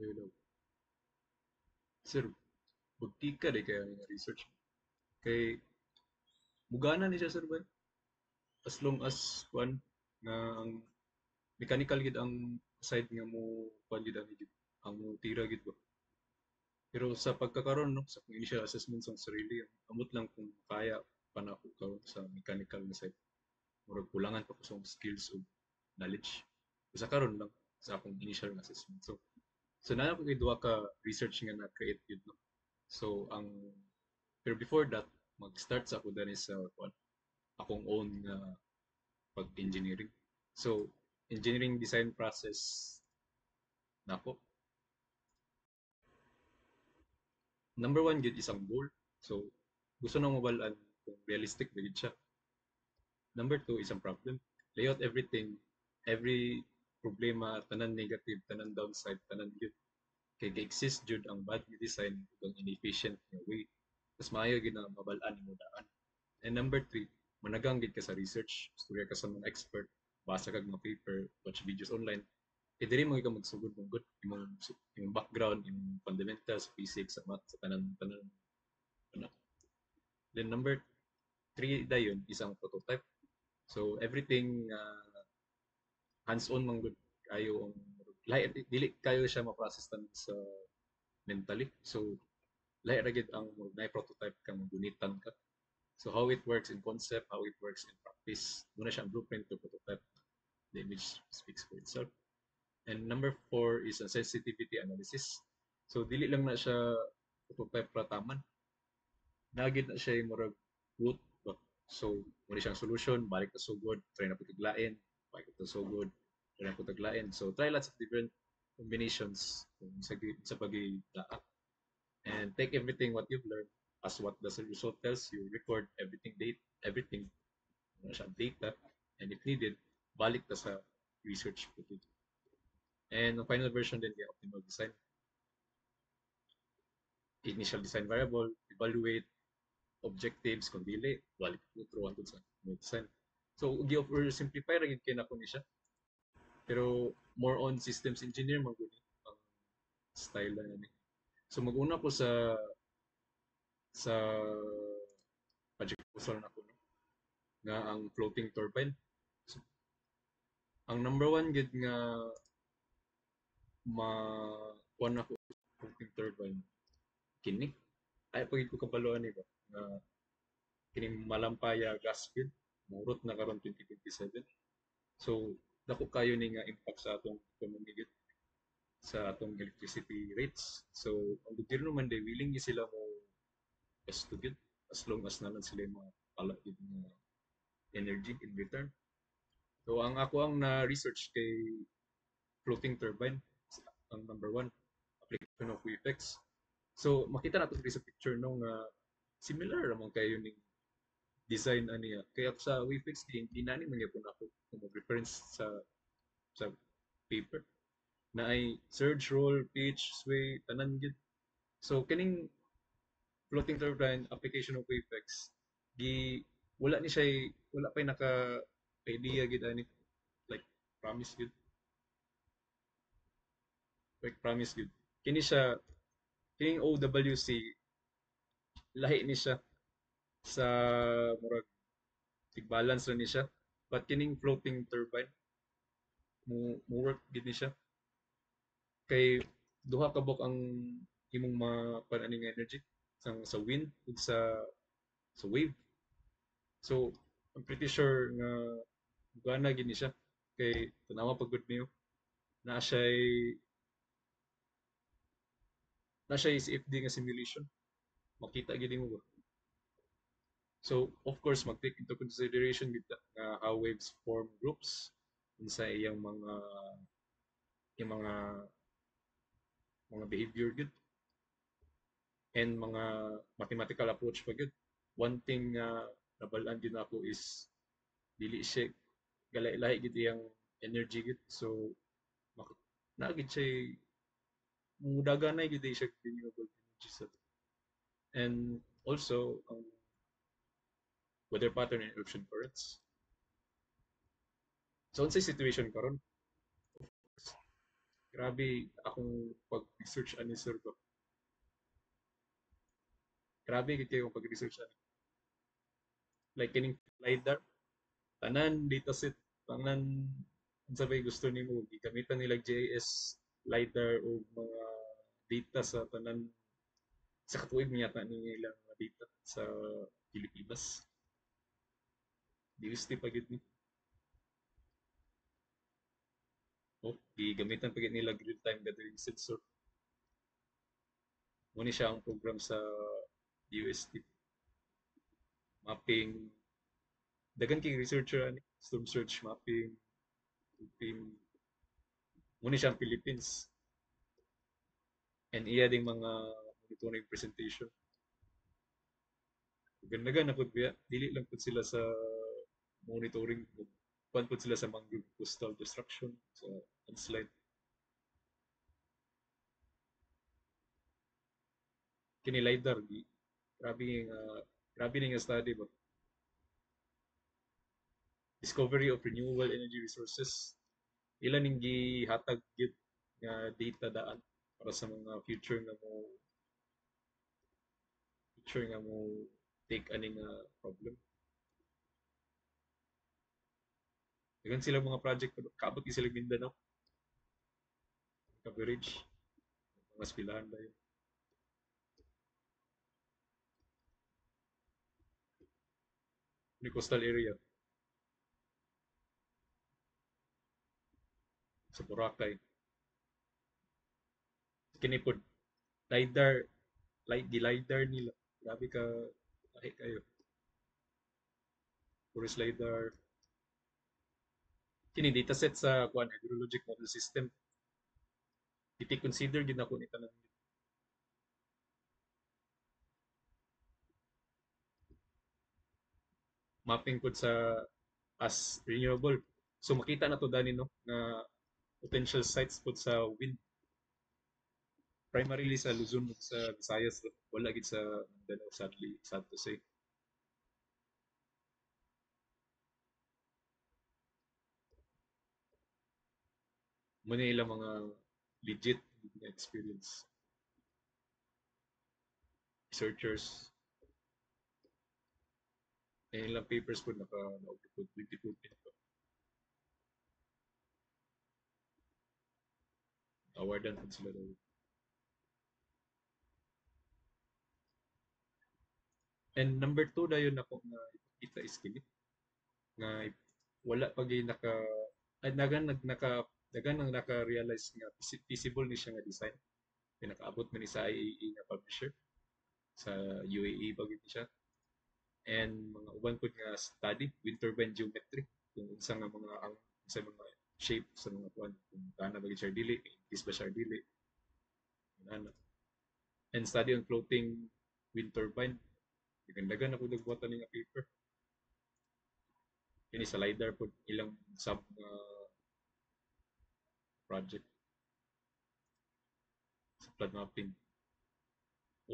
Hello. Sir, magtika di kaya nga research. Kay mugana ni siya sir ba? As long as kuan nga ang mechanical gid ang side nga mo kuan gid ang mo tira gid ba. Pero sa pagkakaroon no, sa akong initial assessment sa sarili, amot lang kung kaya pa na ako karon sa mechanical na side. Murag kulangan pa ko sa akong skills o knowledge. Sa karon lang sa akong initial assessment. So na ako duha ka research nga na-create yun no. So ang pero before that mag-start sa ako dani sa kuan akong own nga pag-engineering. So engineering design process nako. Number one gid isang goal. So gusto nang mabalaan kung realistic ba gid siya. Number two isang problem. Layout everything, every problema, tanan negative, tanan downside, tanan good. Kay exist jud ang bad nga design ug ang inefficient nga way. Mas maayo gid na mabalaan nimo daan. And number three, managang gid ka sa research, istorya ka sa mga expert, basa kag mga paper, watch videos online. E diri mo ikaw magsugod ng good imong background, imong fundamentals, physics, sa math, sa tanan tanan ano. Then number three dayon isang prototype. So everything hands-on man good kayo ang lahi dili kayo siya ma-process tan sa mentally. So lahi ra gid ang na prototype ka magunitan ka. So how it works in concept, how it works in practice. Muna siya ang blueprint to prototype. The image speaks for itself. And number four is a sensitivity analysis. So dili lang na siya prototype rataman. Nagid na siya yung murag root ba. So muna siyang solution, balik na sugod, try na putaglain, balik na sugod, try na putaglain. So try lots of different combinations kung sa pag-daak. And take everything what you've learned as what the result tells you, record everything everything na siya data, and if needed, balik ta sa research footage. And ang final version din yung optimal design. Initial design variable, evaluate objectives, kung dili, balik mo through hangtod sa design. So, gi-over simplify ra gid kay nako ni siya. Pero more on systems engineer maguni ang style na ni. So maguna ko sa project proposal na ko no, nga ang floating turbine. So, ang number one gid nga ma kuan ako floating turbine kini ay pagid ko kabaloan ni ba nga kining malampaya gas field murot na karon 2027. So dako kayo ni nga impact sa atong economy gid sa atong electricity rates. So ang gobyerno man day willing gi sila mo gasto gid as long as naman sila mga pala gid nga energy in return. So ang ako ang na research kay floating turbine ang number one application of VFX. So makita nato diri sa picture no nga similar ramon kayo ning design aniya. Kaya sa VFX di na ni man gyapon ako kung reference sa paper na ay surge, roll, pitch, sway, tanan gid. So kining floating turbine application of VFX gi wala ni siya wala pa naka idea gid ani like promise gid promise gid kini siya kining OWC lahi ni siya sa murag tig-balance ra ni siya. But kining floating turbine, mo work gid ni siya. Kay duha ka bok ang imong mapan energy sa wind ug sa wave. So, I'm pretty sure nga gana gid ni siya. Kay tanawa pag good niyo. Na siya'y na siya'y CFD nga simulation. Makita gid mo ba? So, of course, mag-take into consideration gid nga how waves form groups sa iyang mga behavior gid and mga mathematical approach pa gid. One thing nga nabalaan gid ako is dili siya galay-lahi gid iyang energy gid. So na gid siya mudaganay gid siya renewable energy sa and also weather pattern and eruption currents. So unsay situation karon? Grabe akong pag-research ani sir ba. Grabe gid kayo pag-research ani. Like kining LiDAR, tanan dataset, tanan unsa bay gusto nimo gigamitan nila GIS, LiDAR o mga data sa tanan sa katuig niya ta nilang mga data sa Pilipinas. Diusti pa gid ni. Oh, gigamitan pa gid nila real-time gathering sensor. Muna siya ang program sa UST. Mapping, dagan kay researcher ani, storm surge mapping, mapping. Muna siya ang Philippines. And iya ding mga monitoring presentation. Ganda na pud biya, dili lang pud sila sa monitoring, kuan pud sila sa mangrove coastal destruction, sa landslide. Kini LiDAR, grabe nga, grabe nga study ba. Discovery of renewable energy resources. Ilan ning gihatag gid nga data daan para sa mga future nga mo take ani nga problem. Dagan sila mga project kaabot sila Mindanao, coverage, mga spilahan dayon. Ni coastal area sa Boracay. Kini pod LiDAR, LiDAR nila. Grabe ka lahi kayo. Forest LiDAR. Kini dataset sa kuan hydrologic model system. Iti consider gid nako ni tanan mapping pod sa as renewable. So makita na to dani no na potential sites pod sa wind primarily sa Luzon ug sa Visayas, wala gid sa Mindanao, sadly, sad to say. Muna ilang mga legit na experience. Researchers, ilang papers po naka-output 2014 pa. Awardan po sila daw. And number two na yun ako na ipakita is kini nga wala pa gyud naka ay dagan nang naka-realize nga feasible ni siya nga design. Pinakaabot man ni sa IAA nga publisher sa UAE pa gyud siya. And mga uban po nga study wind turbine geometry kung unsa nga mga ang sa mga shape sa mga kuan kung kana ba siya dili, is ba siya dili, ano. And study on floating wind turbine. Dagan ako nagbuhatan nga paper. Kini sa LiDAR po ilang sub project sa flood mapping.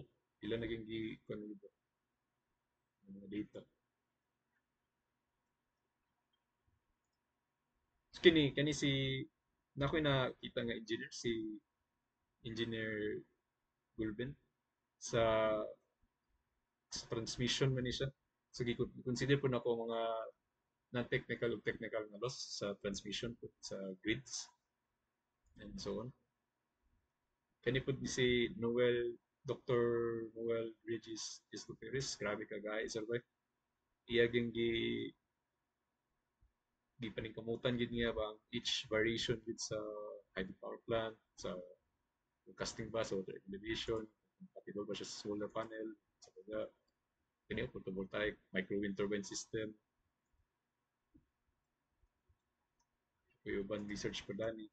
Oh, ilan naging kuan ba mga data. So, kani si nakoy nakita nga engineer si engineer Gulben sa transmission man ni siya. So consider po nako mga non-technical ug technical nga loss sa transmission po sa grids and so on. Kani po si Dr. Noel Regis Escoperes, grabe ka guys, survey. Iya ging gi paningkamutan gid niya ba each variation gid sa hydropower plant, sa casting ba sa water elevation, compatible ba siya sa solar panel, sa mga kini photovoltaic, micro wind turbine system, uban research pa dani,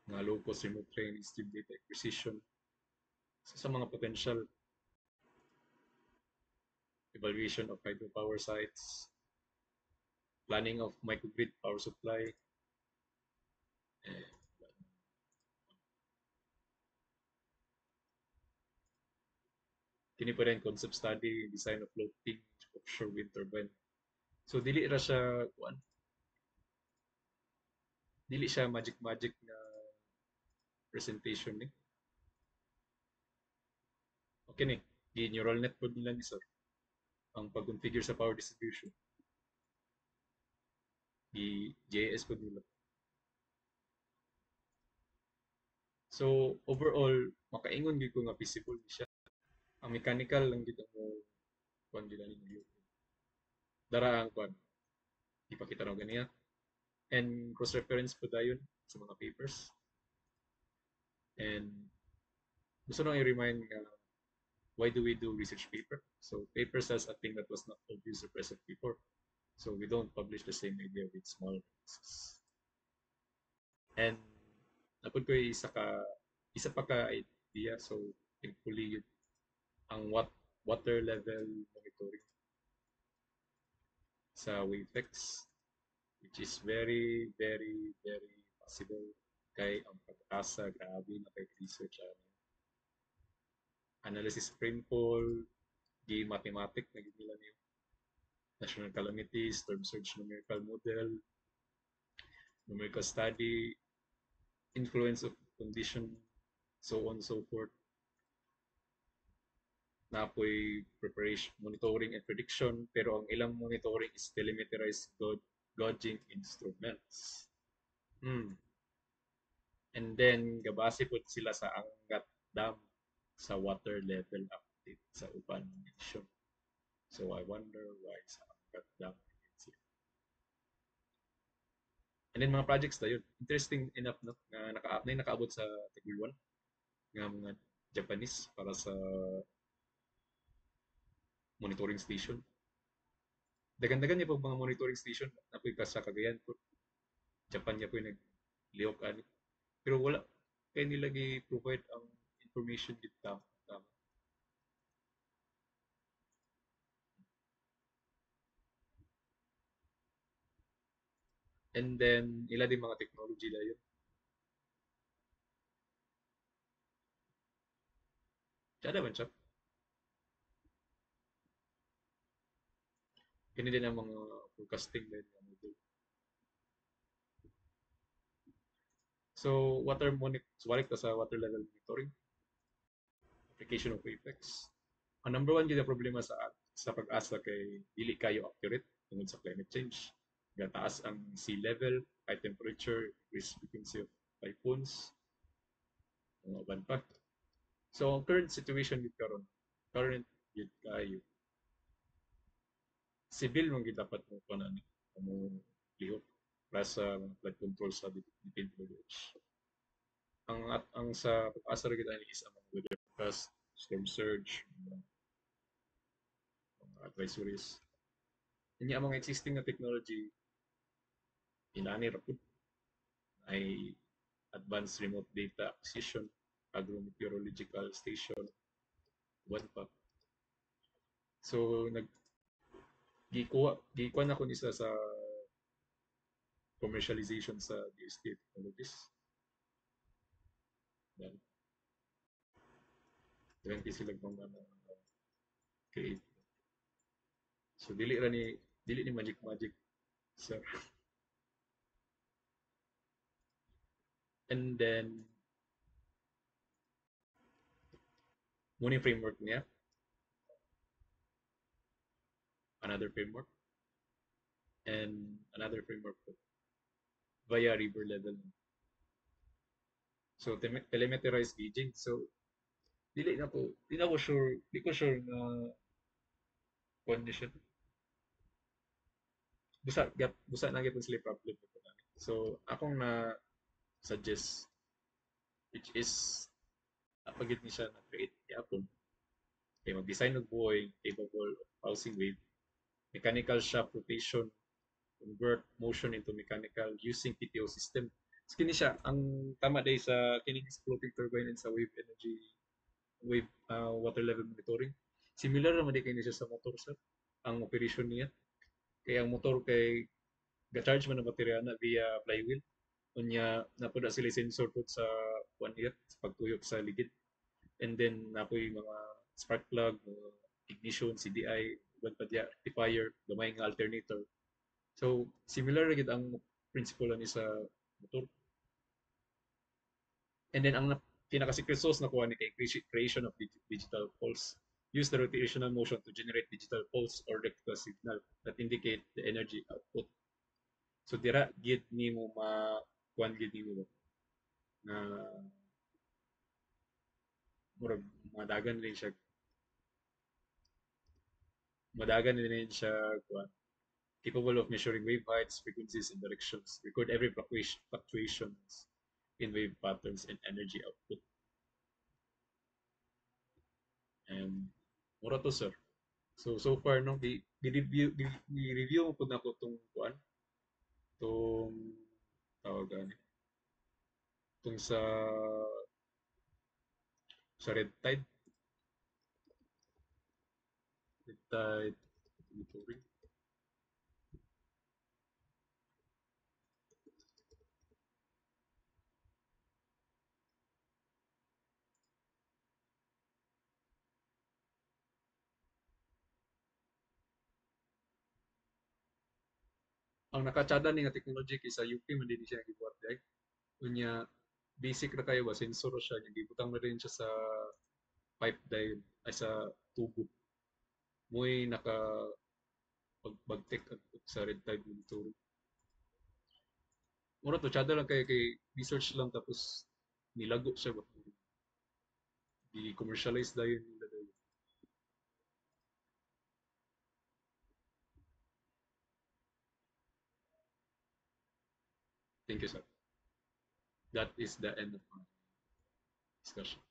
mga low cost remote training, steam data acquisition, sa mga potential evaluation of hydropower sites, planning of microgrid power supply, eh, kini pa rin concept study, design of floating offshore wind turbine. So dili ra siya kuan, dili siya magic na presentation ni. Okay ni. Di neural net pod nila ni sir. Ang pag-configure sa power distribution. Di JS pod nila. So overall, makaingon gyud ko nga feasible ni siya. Ang mechanical lang gid ang kuan gid ani mo. Dara ang kuan. Ipakita na ganiya. And cross-reference po tayo sa mga papers. And gusto nang i-remind why do we do research paper? So papers as a thing that was not obvious or present before. So we don't publish the same idea with small releases. And napod ko isa pa ka idea. So thankfully ang water level monitoring sa WaveX, which is very, very, very possible kay ang pag-asa grabe na kay research analysis rainfall, di mathematic na gid nila niyo. National calamities, storm surge numerical model, numerical study, influence of condition, so on and so forth. Napoy preparation, monitoring and prediction, pero ang ilang monitoring is telemeterized gauging instruments. And then gabase po sila sa Angat Dam sa water level update sa uban nation. So I wonder why sa Angat Dam. And then mga projects na yun. Interesting enough no, na nakaabot sa Tagulwan nga mga Japanese para sa monitoring station. Dagan-dagan niya po mga monitoring station na po sa Cagayan po. Japan niya po yung naglihok ani. Pero wala kaya nila gi-provide ang information dito. And then, ila din mga technology na yun. Kada man siya. Kini din ang mga forecasting din. So, balik ta sa water level monitoring. Application of Apex. Ang number one gid problema sa pag-asa kay dili kayo accurate tungod sa climate change. Gataas ang sea level, high temperature, increased frequency of typhoons, mga uban pa. So, ang current situation gid karon, current gid kayo. Civil man gid dapat mo panani, mo lihok para sa flood control sa Philippine Village. Ang sa pag-asa gid ani is ang weather forecast, storm surge, advisories. Ini ang mga existing na technology inani ra pud ay advanced remote data acquisition, agrometeorological station, what pa. So gikuha na ko isa sa commercialization sa DST technologies. Yan. 20 sila mga create. So dili ni magic sir. And then muna framework niya. Another framework. And another framework via river level. So telemeterized gauging. So di ko sure na condition. Busa na gyud sila problem ito namin. So akong na suggest which is pagit ni siya na create yapon kay mag-design og buoy capable of pulsing wave, mechanical shaft rotation, convert motion into mechanical using PTO system. So, kini siya ang tama day sa kining floating turbine and sa wave water level monitoring. Similar naman din kini siya sa motor sir. Ang operation niya kay ang motor kay ga-charge man ang baterya na via flywheel. Unya napuda sila sensor pud sa one year sa pagtuyok sa ligid. And then napoy mga spark plug, ignition, CDI, uban pa diya rectifier, gamay nga alternator. So similar gid ang principle ni sa motor. And then ang pinaka-secret sauce na kuha ni kay creation of digital pulse. Use the rotational motion to generate digital pulse or electrical signal that indicate the energy output. So dira gid nimo ma kuan gid nimo ba na murag madagan rin siya madagan din siya kuan capable of measuring wave heights, frequencies, and directions. Record every fluctuations in wave patterns and energy output. And mura to sir. So far no review mo pud nako tong kuan tong tawagan tong sa red tide monitoring. Ang nakatsada ni nga technology kay sa UK man din siya gibuhat dai. Unya basic ra kayo ba sensor ra siya gibutang na rin siya sa pipe dai ay sa tubo. Mo'y naka pagbagtik sa red tide monitoring. Mura to tsada lang kay research lang tapos nilago siya ba. Di-commercialize dahil nila dahil. Thank you, sir. That is the end of my discussion.